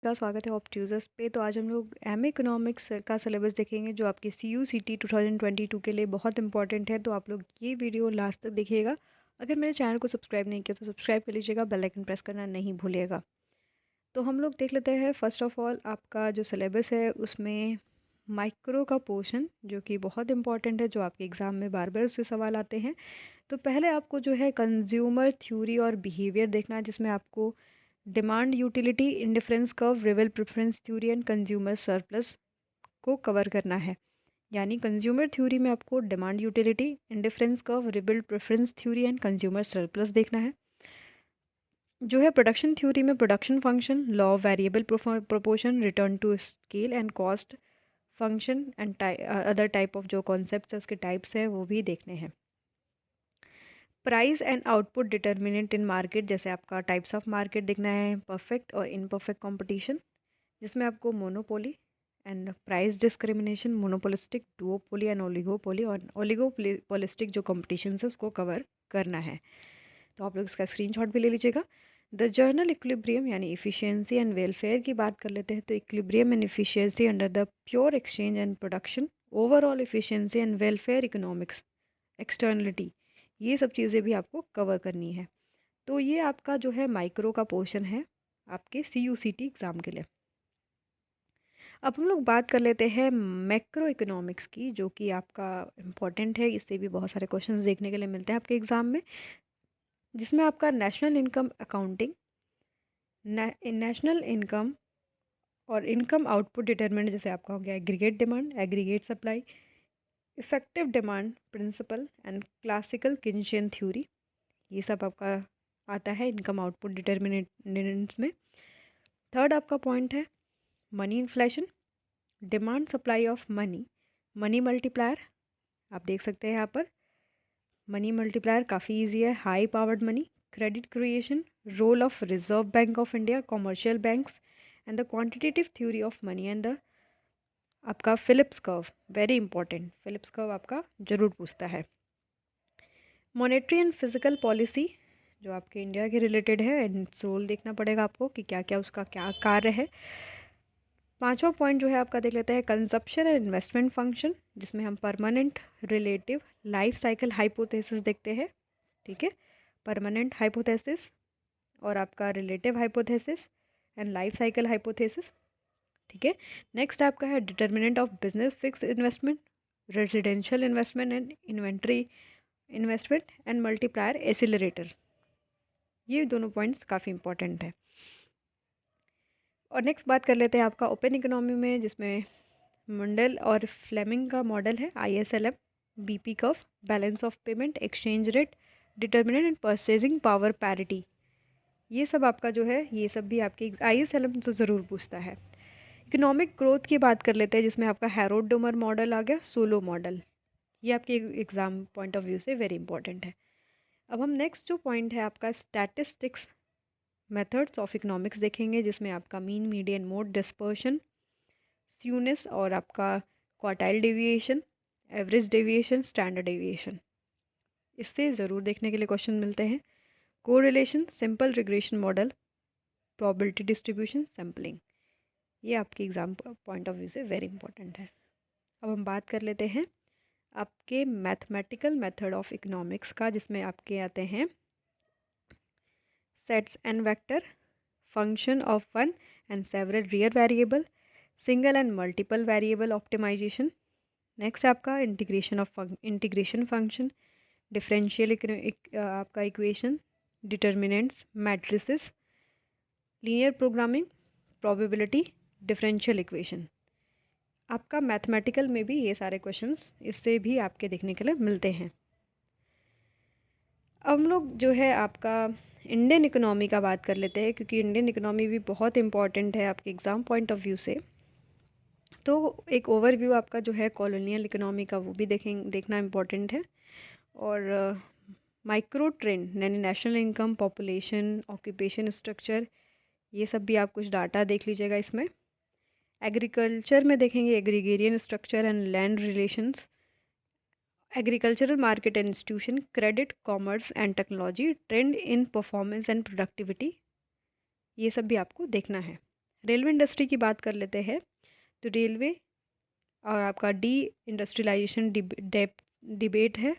का स्वागत है ऑप्ट्यूजर्स पे। तो आज हम लोग एम इकोनॉमिक्स का सिलेबस देखेंगे जो आपके सी यू सी टी 2022 के लिए बहुत इंपॉर्टेंट है। तो आप लोग ये वीडियो लास्ट तक देखिएगा। अगर मेरे चैनल को सब्सक्राइब नहीं किया तो सब्सक्राइब कर लीजिएगा, बेल आइकन प्रेस करना नहीं भूलिएगा। तो हम लोग देख लेते हैं फर्स्ट ऑफ ऑल आपका जो सिलेबस है उसमें माइक्रो का पोर्शन जो कि बहुत इंपॉर्टेंट है, जो आपके एग्ज़ाम में बार बार उससे सवाल आते हैं। तो पहले आपको जो है कंज्यूमर थ्योरी और बिहेवियर देखना है, जिसमें आपको demand utility indifference curve reveal preference theory and consumer surplus को कवर करना है। यानी कंज्यूमर थ्योरी में आपको demand utility indifference curve reveal preference theory and consumer surplus देखना है। जो है प्रोडक्शन थ्योरी में production function, law of variable proportion, return to scale and cost function and other type of जो कॉन्सेप्ट्स है उसके टाइप्स है वो भी देखने हैं। Price and output determinant in market, जैसे आपका टाइप्स ऑफ मार्केट देखना है, परफेक्ट और इनपरफेक्ट कंपटीशन, जिसमें आपको monopoly and price discrimination, monopolistic, duopoly and oligopoly और ओलिगोपोलिस्टिक जो कंपटीशन है उसको कवर करना है। तो आप लोग इसका स्क्रीनशॉट भी ले लीजिएगा। द जर्नल इक्विलिब्रियम यानी इफिशियंसी एंड वेलफेयर की बात कर लेते हैं। तो equilibrium and efficiency under the pure exchange and production, overall efficiency and welfare economics, externality, ये सब चीज़ें भी आपको कवर करनी है। तो ये आपका जो है माइक्रो का पोर्शन है आपके सी यू सी टी एग्ज़ाम के लिए। अब हम लोग बात कर लेते हैं मैक्रो इकोनॉमिक्स की, जो कि आपका इम्पॉर्टेंट है। इससे भी बहुत सारे क्वेश्चंस देखने के लिए मिलते हैं आपके एग्ज़ाम में, जिसमें आपका national income accounting, national income और इनकम आउटपुट डिटरमिनेंट, जैसे आपका हो गया aggregate demand, aggregate supply, effective demand principle and classical Keynesian theory, ये सब आपका आता है इनकम आउटपुट डिटर्मिनेंट्स में। थर्ड आपका पॉइंट है money inflation, demand supply of money, money multiplier, आप देख सकते हैं यहाँ पर मनी मल्टीप्लायर काफ़ी इजी है, high powered money, credit creation, role of Reserve Bank of India, commercial banks and the quantitative theory of money and the आपका Phillips curve, very important, Phillips curve आपका जरूर पूछता है। मॉनेटरी एंड फिजिकल पॉलिसी जो आपके India के related है, and role देखना पड़ेगा आपको कि क्या क्या उसका क्या कार्य है। पांचवा पॉइंट जो है आपका देख लेते हैं कंजप्शन एंड इन्वेस्टमेंट फंक्शन, जिसमें हम permanent, relative, life cycle hypothesis देखते हैं। ठीक है, परमानेंट हाइपोथेसिस और आपका relative hypothesis and life cycle hypothesis. ठीक है, नेक्स्ट आपका है determinant of business fix investment, residential investment and inventory investment and multiplier accelerator. ये दोनों पॉइंट्स काफ़ी इंपॉर्टेंट है। और नेक्स्ट बात कर लेते हैं आपका ओपन इकोनॉमी में, जिसमें मंडल और फ्लेमिंग का मॉडल है, ISLM, BP curve, balance of payment, exchange rate, determinant and purchasing power parity, ये सब आपका जो है ये सब भी आपके ISLM तो ज़रूर पूछता है। इकोनॉमिक ग्रोथ की बात कर लेते हैं, जिसमें आपका हैरोल्ड डोमर मॉडल आ गया, सोलो मॉडल, ये आपके एग्ज़ाम पॉइंट ऑफ व्यू से वेरी इंपॉर्टेंट है। अब हम नेक्स्ट जो पॉइंट है आपका स्टैटिस्टिक्स मेथड्स ऑफ इकोनॉमिक्स देखेंगे, जिसमें आपका मीन, मीडियन, मोड, डिस्पर्शन, स्यूनेस और आपका quartile deviation, average deviation, standard deviation, इससे ज़रूर देखने के लिए क्वेश्चन मिलते हैं। Correlation, simple regression model, probability distribution, sampling, ये आपके एग्जाम पॉइंट ऑफ व्यू से वेरी इंपॉर्टेंट है। अब हम बात कर लेते हैं आपके मैथमेटिकल मेथड ऑफ इकोनॉमिक्स का, जिसमें आपके आते हैं sets and vector, function of one and several real variable, single and multiple variable optimization. Next आपका इंटीग्रेशन फंक्शन, डिफरेंशियल आपका equation, determinants, matrices, linear programming, probability, differential equation. आपका mathematical में भी ये सारे क्वेश्चंस इससे भी आपके देखने के लिए मिलते हैं। अब हम लोग जो है आपका इंडियन इकोनॉमी का बात कर लेते हैं, क्योंकि इंडियन इकोनॉमी भी बहुत इंपॉर्टेंट है आपके एग्ज़ाम पॉइंट ऑफ व्यू से। तो एक ओवरव्यू आपका जो है कॉलोनियल इकोनॉमी का वो भी देखना इम्पॉर्टेंट है। और माइक्रो ट्रेंड यानी national income, population, occupation structure, ये सब भी आप कुछ डाटा देख लीजिएगा इसमें। एग्रीकल्चर में देखेंगे agrarian structure and land relations, agricultural market and institution, credit, commerce and technology, trend in performance and productivity, ये सब भी आपको देखना है। रेलवे इंडस्ट्री की बात कर लेते हैं। तो रेलवे और आपका डी इंडस्ट्रियलाइजेशन डिबेट है,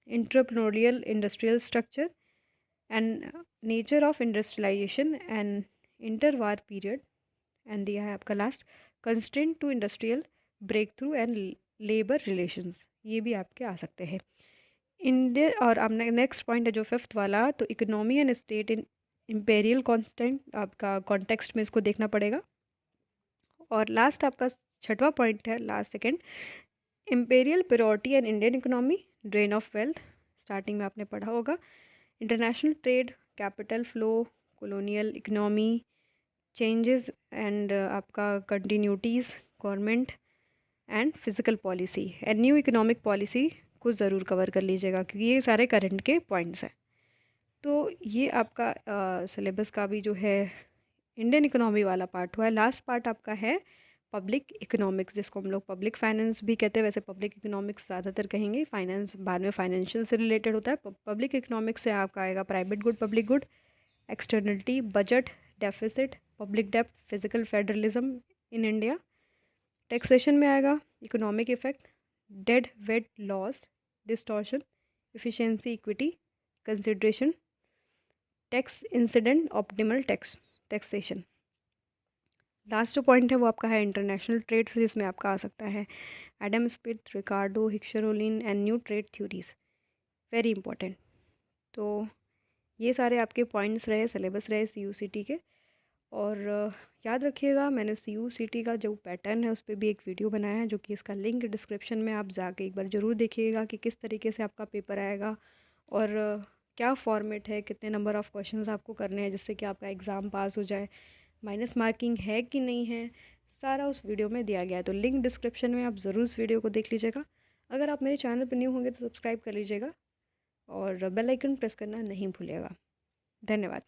entrepreneurial industrial structure and nature of industrialisation and interwar period, and दिया है आपका last constraint to industrial breakthrough and labour relations. ये भी आपके आ सकते हैं। इंडिया और अब नेक्स्ट पॉइंट है जो फिफ्थ वाला, तो economy and state in imperial constant, आपका कॉन्टेक्स्ट में इसको देखना पड़ेगा। और लास्ट आपका छठवां पॉइंट है, last second, imperial priority and Indian economy, drain of wealth, starting में आपने पढ़ा होगा। International trade, capital flow, colonial economy, changes and आपका continuities, government and physical policy and new economic policy को ज़रूर कवर कर लीजिएगा, क्योंकि ये सारे करंट के पॉइंट्स हैं। तो ये आपका सिलेबस का भी जो है इंडियन इकोनॉमी वाला पार्ट हुआ है। लास्ट पार्ट आपका है पब्लिक इकोनॉमिक्स, जिसको हम लोग पब्लिक फाइनेंस भी कहते हैं, वैसे पब्लिक इकोनॉमिक्स ज़्यादातर कहेंगे, फाइनेंस बाद में फाइनेंशियल से रिलेटेड होता है। पब्लिक इकोनॉमिक्स से आपका आएगा private good, public good, externality, budget, deficit, public depth, physical federalism in India. Taxation में आएगा economic effect, dead weight loss, distortion, efficiency, equity, consideration, tax incident, optimal taxation. Last जो point है वो आपका है इंटरनेशनल ट्रेड, जिसमें आपका आ सकता है Adam Smith, Ricardo, Heckscher Ohlin and new trade theories, very important. तो ये सारे आपके पॉइंट्स रहे, सिलेबस रहे CUCT के। और याद रखिएगा, मैंने CUCT का जो पैटर्न है उस पर भी एक वीडियो बनाया है, जो कि इसका लिंक डिस्क्रिप्शन में, आप जाके एक बार ज़रूर देखिएगा कि किस तरीके से आपका पेपर आएगा और क्या फॉर्मेट है, कितने नंबर ऑफ़ क्वेश्चंस आपको करने हैं जिससे कि आपका एग्ज़ाम पास हो जाए, माइनस मार्किंग है कि नहीं है, सारा उस वीडियो में दिया गया है। तो लिंक डिस्क्रिप्शन में, आप ज़रूर इस वीडियो को देख लीजिएगा। अगर आप मेरे चैनल पर न्यू होंगे तो सब्सक्राइब कर लीजिएगा और बेल आइकन प्रेस करना नहीं भूलिएगा। धन्यवाद।